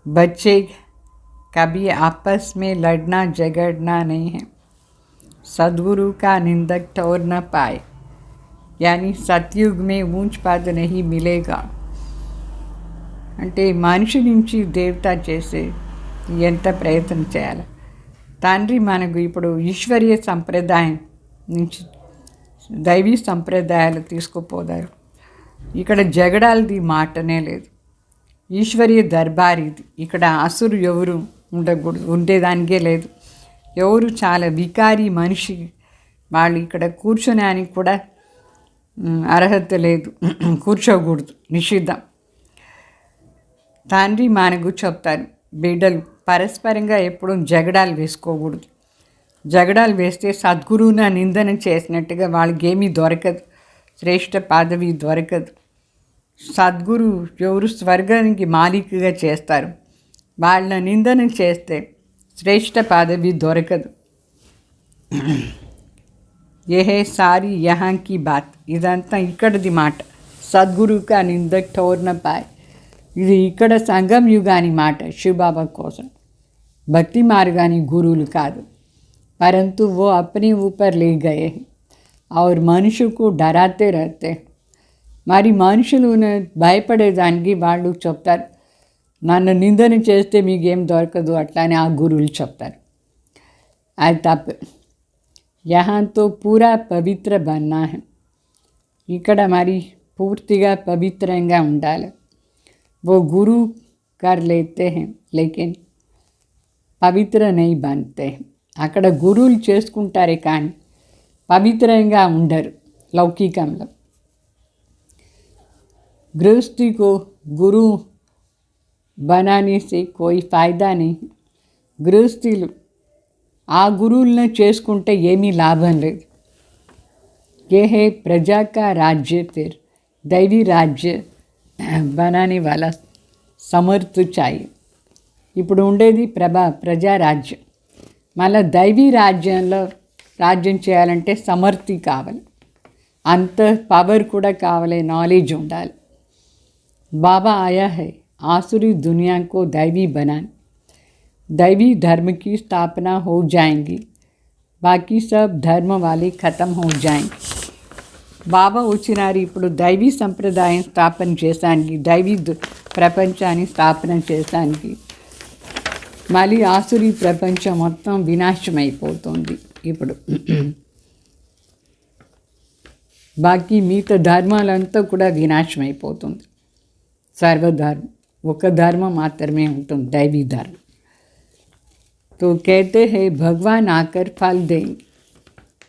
बच्चे कभी आपस में लड़ना झगड़ना नहीं है. सद्गुरु का निंदक ठोर न पाए, यानी सतयुग में ऊंच पद नहीं मिलेगा. అంటే మనిషి నుంచి దేవత చేసే ఎంత ప్రయత్నం చేయాలి. తండ్రి మనకు ఇప్పుడు ఈశ్వరీయ సంప్రదాయం నుంచి దైవీ సంప్రదాయాలు తీసుకుపోతారు. ఇక్కడ జగడాలది మాటనే లేదు. ఈశ్వరీయ దర్బార్ ఇది. ఇక్కడ అసురు ఎవరు ఉండేదానికే లేదు. ఎవరు చాలా వికారి మనిషి వాళ్ళు ఇక్కడ కూర్చోడానికి కూడా అర్హత లేదు, కూర్చోకూడదు, నిషిద్ధం. తండ్రి మనకు చెప్తారు, బిడ్డలు పరస్పరంగా ఎప్పుడు జగడాలు వేసుకోకూడదు. జగడాలు వేస్తే సద్గురువున నిందన చేసినట్టుగా వాళ్ళకి ఏమీ దొరకదు, శ్రేష్ఠ పదవి దొరకదు. సద్గురు ఎవరు స్వర్గానికి మాలికగా చేస్తారు, వాళ్ళ నిందన చేస్తే శ్రేష్ఠ పదవి దొరకదు. యహే సారీ యహా కీ బాత్. ఇదంతా ఇక్కడిది మాట. సద్గురువుగా నిందక్ ठोर न पाए. ఇది ఇక్కడ సంగం యుగాని మాట. శివబాబా కోసం భక్తి మార్గాని గురువులు కాదు. परंतु वो अपने ऊपर ले गए और मनुष्य को डराते रहते. మరి మనుషులు భయపడేదానికి వాళ్ళు చెప్తారు, నన్ను నిందన చేస్తే మీకేం దొరకదు అట్లానే ఆ గురువులు చెప్తారు. అది తప్పు. यहाँ तो पूरा పవిత్ర బన్నా है. ఇక్కడ మరి పూర్తిగా పవిత్రంగా ఉండాలి. वो गुरु कर लेते हैं लेकिन पवित्र नहीं बनते हैं. అక్కడ గురువులు చేసుకుంటారే కానీ పవిత్రంగా ఉండరు లౌకికంలో. गृहस्थी को गुरु बनाने से कोई फ़ायदा नहीं. గృహస్థులు ఆ గురువులను చేసుకుంటే ఏమీ లాభం లేదు. ये है प्रजा का राज्य, फिर दैवी राज्य बनाने वाला समर्थ चाहिए. ఇప్పుడు ఉండేది ప్రజారాజ్యం, మళ్ళీ దైవీ రాజ్యం చేయాలంటే సమర్థి కావాలి, అంత పవర్ కూడా కావాలి, నాలెడ్జ్ ఉండాలి. बाबा आया है आसुरी दुनिया को दैवी बनाने. दैवी धर्म की स्थापना हो जाएंगी, बाकी सब धर्म वाले ख़त्म हो जाएंगे. బాబా వచ్చినారు, ఇప్పుడు దైవీ సంప్రదాయం స్థాపన చేసానికి, దైవీ ప్రపంచాన్ని స్థాపన చేసానికి. మళ్ళీ ఆసురీ ప్రపంచం మొత్తం వినాశమైపోతుంది ఇప్పుడు. బాకీ మిగతా ధర్మాలంతా కూడా వినాశమైపోతుంది. सर्वधर्म ఒక ధర్మం మాత్రమే ఉంటుంది, दैवी धर्म. तो कहते हैं भगवान आकर फल देंगे.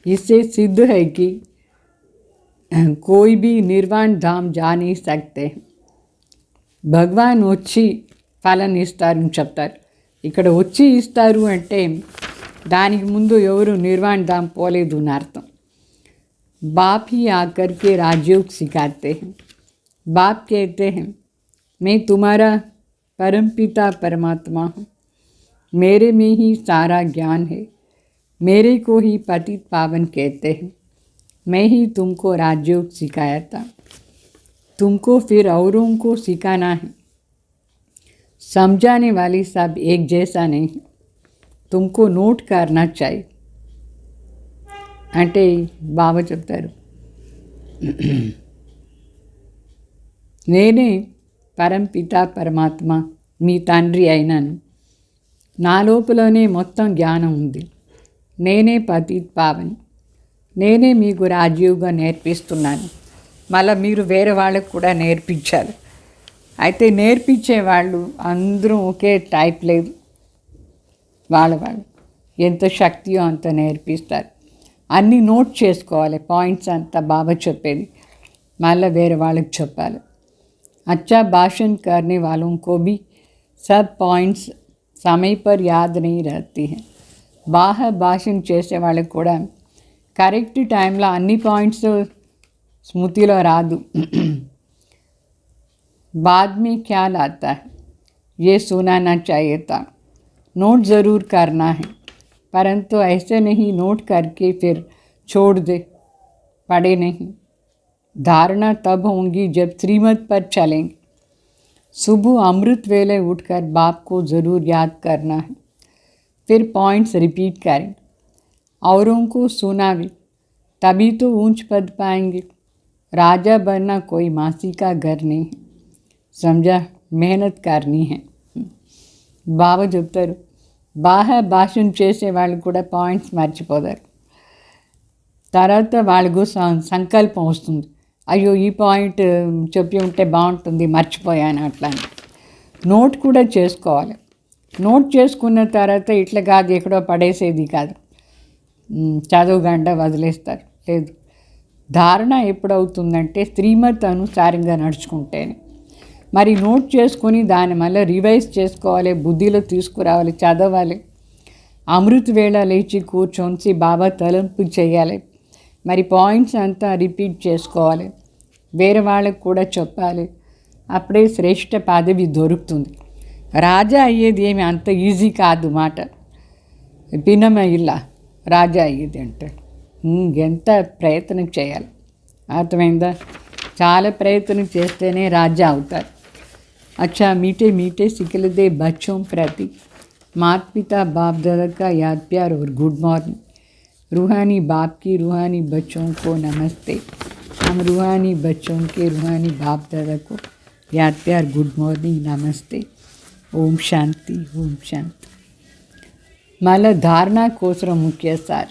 इससे सिद्ध है कि कोई भी निर्वाण धाम जा नहीं सकते. భగవాన్ వచ్చి ఫలం ఇస్తారని చెప్తారు. ఇక్కడ వచ్చి ఇస్తారు అంటే దానికి ముందు ఎవరు నిర్వాణ ధామ్ పోలేదు అని అర్థం. बाप ही आकर के राजयोग सिखाते हैं. बाप कहते हैं मैं तुम्हारा परमपिता परमात्मा हूँ, मेरे में ही सारा ज्ञान है, मेरे को ही पतित पावन कहते हैं, मैं ही तुमको राजयोग सिखाया था, तुमको फिर औरों को सिखाना है. समझाने वाली सब एक जैसा नहीं, तुमको नोट करना चाहिए. అంటే బాబా చెప్తారు, నేనే పరంపిత పరమాత్మ మీ తండ్రి అయినాను, నా లోపలనే మొత్తం జ్ఞానం ఉంది, నేనే పతిత్ పావన్, నేనే మీకు రాజయోగం నేర్పిస్తున్నాను. మళ్ళీ మీరు వేరే వాళ్ళకు కూడా నేర్పించాలి. అయితే నేర్పించే వాళ్ళు అందరూ ఒకే టైప్ లేదు, వాళ్ళు ఎంత శక్తియో అంత నేర్పిస్తారు. అన్నీ నోట్ చేసుకోవాలి, పాయింట్స్ అంతా బాబా చెప్పేది మళ్ళీ వేరే వాళ్ళకి చెప్పాలి. अच्छा भाषण करने वालों को भी सब पॉइंट्स समय पर याद नहीं रहती हैं. బాగా భాషణ చేసే వాళ్ళకి కూడా కరెక్ట్ టైంలో అన్ని పాయింట్స్ స్మృతిలో రాదు. बाद में ख्याल आता है ये सुनाना चाहिए था, नोट ज़रूर करना है, परंतु ऐसे नहीं नोट करके फिर छोड़ दे, पढ़े नहीं. धारणा तब होंगी जब श्रीमत पर चलेंगे. सुबह अमृत वेले उठकर बाप को ज़रूर याद करना है, फिर पॉइंट्स रिपीट करें, औरों को सुनावे, तभी तो ऊंच पद पाएंगे. राजा बनना कोई मासी का घर नहीं है, समझा, मेहनत करनी है. బాబా చెప్తారు, బాగా భాషణ చేసే వాళ్ళు కూడా పాయింట్స్ మర్చిపోతారు. తర్వాత వాళ్ళకు సంకల్పం వస్తుంది, అయ్యో ఈ పాయింట్ చెప్పి ఉంటే బాగుంటుంది, మర్చిపోయాను అట్లా. నోట్ కూడా చేసుకోవాలి. నోట్ చేసుకున్న తర్వాత ఇట్లా కాదు ఎక్కడో పడేసేది కాదు, చదవకుండా వదిలేస్తారు. లేదు, ధారణ ఎప్పుడవుతుందంటే శ్రీమత్ అనుసారంగా నడుచుకుంటేనే. మరి నోట్ చేసుకొని దాన్ని మళ్ళీ రివైజ్ చేసుకోవాలి, బుద్ధిలో తీసుకురావాలి, చదవాలి. అమృత వేళ లేచి కూర్చొని బాబా తలంపు చేయాలి. మరి పాయింట్స్ అంతా రిపీట్ చేసుకోవాలి, వేరే వాళ్ళకు కూడా చెప్పాలి. అప్పుడే శ్రేష్ఠ పదవి దొరుకుతుంది. రాజా అయ్యేది ఏమి అంత ఈజీ కాదు మాట, భిన్నమ ఇలా రాజా అయ్యేది అంటే ఎంత ప్రయత్నం చేయాలి, అర్థమైందా? చాలా ప్రయత్నం చేస్తేనే రాజా అవుతారు. अच्छा मीठे मीठे सिखलते बच्चों प्रति माता पिता बाप दादा का याद प्यार और गुड मॉर्निंग. रूहानी बाप की रूहानी बच्चों को नमस्ते. हम रूहानी बच्चों के रूहानी बाप दादा को याद प्यार गुड मॉर्निंग नमस्ते. ओम शांति ओम शांति. माला धारणा कोसर मुख्य सार,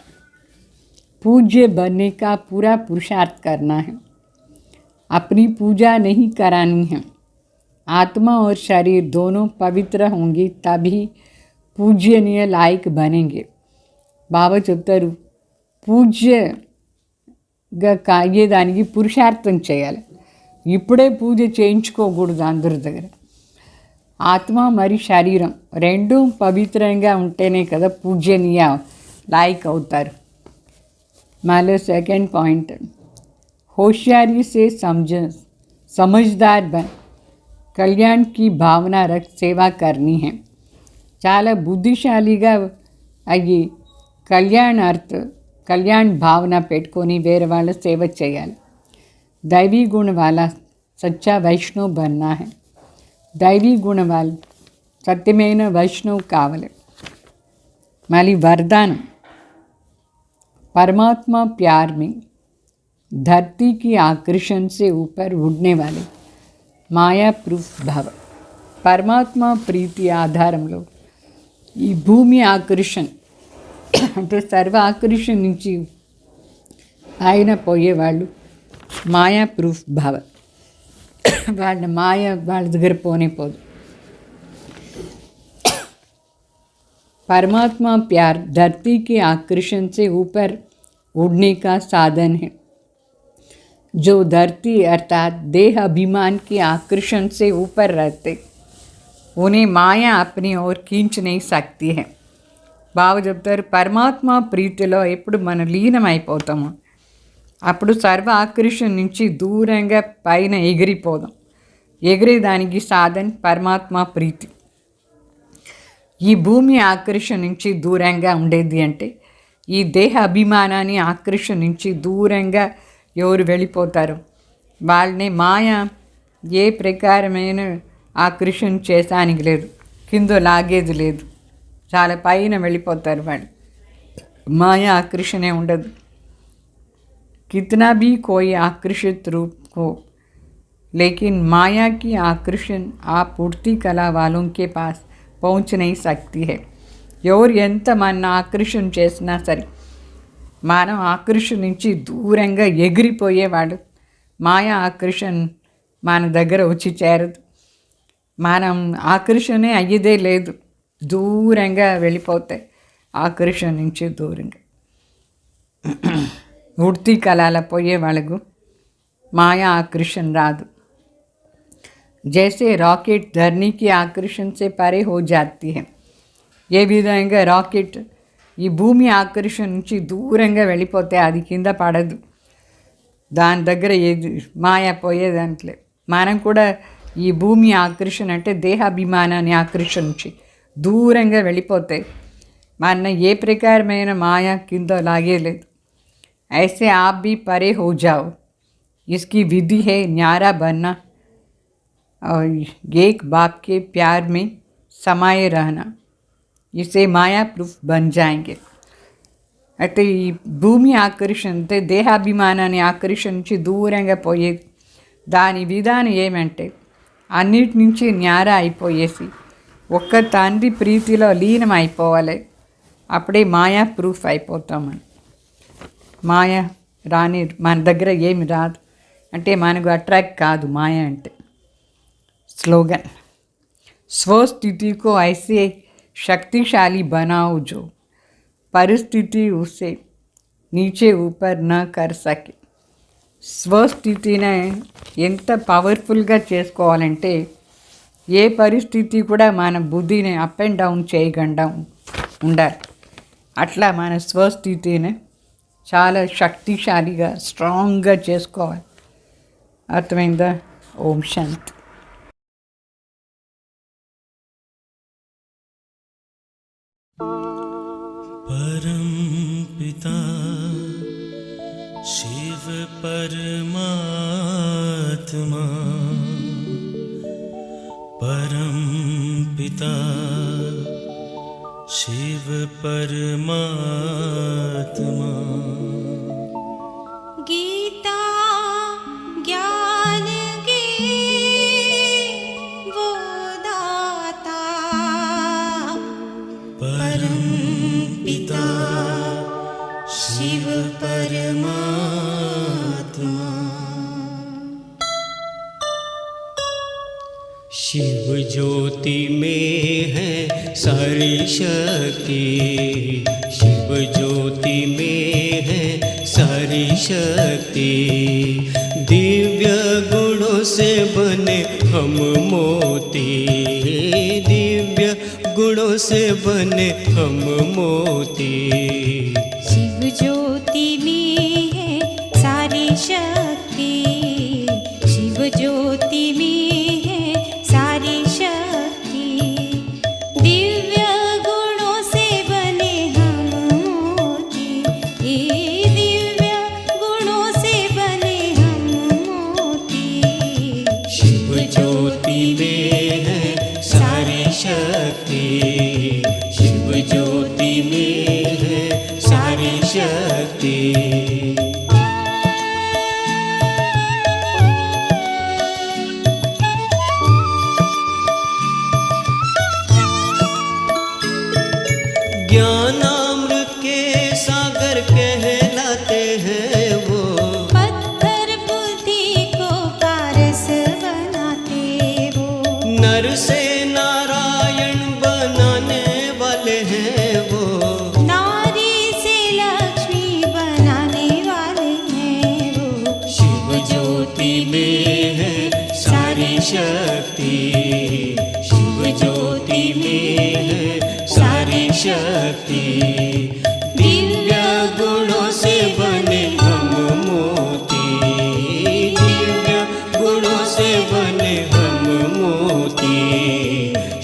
पूज्य बनने का पूरा पुरुषार्थ करना है. अपनी पूजा नहीं करानी है. आत्मा और शरीर दोनों पवित्र होंगी तभी पूज्यनीय लायक बनेंगे. బాబా చెప్తారు పూజ్యగా కాయేదానికి పురుషార్థం చేయాలి. ఇప్పుడే పూజ చేయించుకోకూడదు అందరి దగ్గర. ఆత్మ మరియు శరీరం రెండూ పవిత్రంగా ఉంటేనే కదా పూజనీయ लायक అవుతారు. मालो सेकंड पॉइंट, होशियारी से समझदार बन कल्याण की भावना रख सेवा करनी है. చాలా బుద్ధిశాలిగా అయ్యి కళ్యాణ్ భావన పెట్టుకొని వేరే వాళ్ళ సేవ చేయాలి. दैवी गुण वाला सच्चा वैष्णव बनना है. दैवी गुण वाला सत्यమైన వైష్ణవ్ కావాలి. మళ్ళీ वरदान, परमात्मा प्यार में धरती की आकर्षण से ऊपर उड़ने वाले माया प्रूफ भव. परमात्मा प्रीति ఆధారంలో ఈ భూమి ఆకర్షణ అంటే సర్వ ఆకర్షణ నుంచి ఆయన పోయేవాళ్ళు మాయా ప్రూఫ్ భవ. వాళ్ళ మాయ వాళ్ళ దగ్గర పోనే పోదు. परमात्मा प्यार धरती के आकर्षण से ऊपर उड़ने का साधन है. जो धरती अर्थात देह अभिमान के आकर्षण से ऊपर रहते उन्हें माया अपनी ओर खींच नहीं सकती है. బాబా చెప్తారు పరమాత్మ ప్రీతిలో ఎప్పుడు మనం లీనమైపోతామో అప్పుడు సర్వ ఆకర్షణ నుంచి దూరంగా పైన ఎగిరిపోదాం. ఎగిరేదానికి సాధన పరమాత్మ ప్రీతి. ఈ భూమి ఆకర్షణ నుంచి దూరంగా ఉండేది అంటే ఈ దేహ అభిమానాన్ని ఆకర్షణ నుంచి దూరంగా ఎవరు వెళ్ళిపోతారు వాళ్ళని మాయ ఏ ప్రకారమైన ఆకర్షణ చేసానికి లేదు, కింద లాగేది లేదు, చాలా పైన వెళ్ళిపోతారు వాళ్ళు. మాయ ఆకర్షణే ఉండదు. कितना भी कोई आकर्षित रूप हो लेकिन माया की आकर्षण आप उड़ती कला वालों के पास पहुँच नहीं सकती है. ఎవరు ఎంత మన ఆకర్షణ చేసినా సరే మనం ఆకర్షణ నుంచి దూరంగా ఎగిరిపోయేవాడు. మాయా ఆకర్షణ మన దగ్గర వచ్చి చేరదు. మనం ఆకర్షణే అయ్యేదే లేదు, దూరంగా వెళ్ళిపోతాయి ఆకర్షణ నుంచి దూరంగా. ఉడ్తీ కళాల పోయే వాళ్ళకు మాయా ఆకర్షణ రాదు. जैसे रॉकेट धरनी की आकर्षण से परे हो जाती है, ఏ విధంగా రాకెట్ ఈ భూమి ఆకర్షణ నుంచి దూరంగా వెళ్ళిపోతే అది కింద పడదు. దాని దగ్గర ఏది మాయ పోయేదాంట్లో మనం కూడా ఈ భూమి ఆకర్షణ అంటే దేహాభిమానాన్ని ఆకర్షించి దూరంగా వెళ్ళిపోతే మన ఏ ప్రకారమైన మాయ కింద లాగేలేదు. ऐसे आप भी परे हो जाओ. इसकी विधि है न्यारा बनना और एक बाप के प्यार में समाये रहना. इससे माया प्रूफ बन जाएंगे. అయితే ఈ భూమి ఆకర్షణతో దేహాభిమానాన్ని ఆకర్షించి దూరంగా పోయేది. దాని విధానం ఏమంటే అన్నిటి నుంచి న్యార అయిపోయేసి ఒక్క తండ్రి ప్రీతిలో లీనం అయిపోవాలి. అప్పుడే మాయా ప్రూఫ్ అయిపోతామని. మాయ రాని మన దగ్గర ఏమి రాదు అంటే మనకు అట్రాక్ట్ కాదు మాయ అంటే. स्लोगन, स्वस्थिति को ऐसे शक्तिशाली बनाओ जो परिस्थिति उसे नीचे ऊपर न कर सके. స్వస్థితిని ఎంత పవర్ఫుల్గా చేసుకోవాలంటే ఏ పరిస్థితి కూడా మన బుద్ధిని అప్ అండ్ డౌన్ చేయకుండా ఉండాలి. అట్లా మన స్వస్థితిని చాలా శక్తిశాలిగా స్ట్రాంగ్గా చేసుకోవాలి. అర్థమైందా? ఓం శాంతి. परम पिता शिव परमात्मा, परम पिता शिव परमात्मा. गीता ज्ञान की वो दाता, परम पिता शिव परमात्मा. शिव ज्योति में है सारी शक्ति, शिव ज्योति में है सारी शक्ति। दिव्य गुणों से बने हम मोती, दिव्य गुणों से बने हम मोती। शिव ज्योति में है सारी शक्ति, शिव ज्योति में है सारी शक्ति। दिव्य गुणों से बने हम मोती, ये दिव्य गुणों से बने हम मोती। शिव ज्योति में है सारी शक्ति, शिव ज्योति में है सारी शक्ति। ज्ञानामृत के सागर कहलाते हैं वो, पत्थर बुद्धि को पारस बनाते वो। नर से नारायण बनाने वाले हैं वो, नारी से लक्ष्मी बनाने वाले हैं वो। शिव ज्योति में है सारी शक्ति, शिव ज्योति में है सारी शक्ति। दिव्य गुणों से बने हम मोती, दिव्य गुणों से बने हम मोती।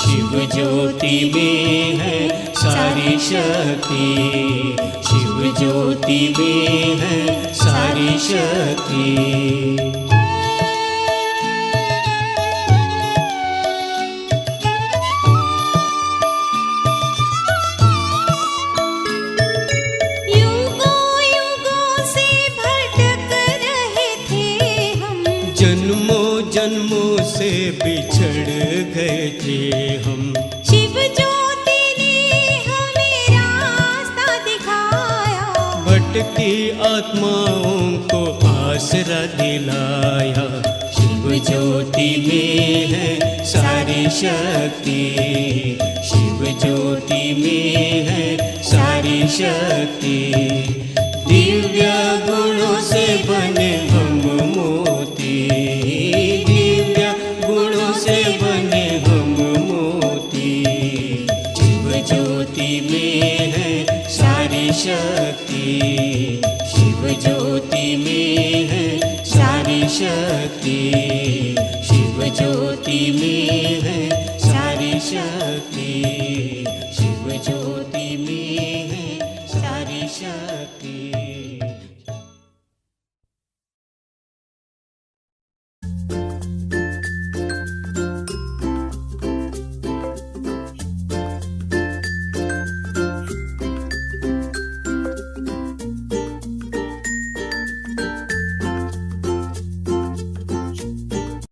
शिव ज्योति में है सारी शक्ति, शिव ज्योति में है सारी शक्ति। जन्मों जन्मों से बिछड़ गए थे हम, शिव ज्योति ने हमें रास्ता दिखाया। भटकी आत्माओं को आसरा दिलाया। शिव ज्योति में है सारी शक्ति, शिव ज्योति में है सारी शक्ति। दिव्य गुणों से बने हम मोती, दिव्य गुणों से बने हम मोती। शिव ज्योति में है सारी शक्ति, शिव ज्योति में है सारी शक्ति, शिव ज्योति में है सारी शक्ति।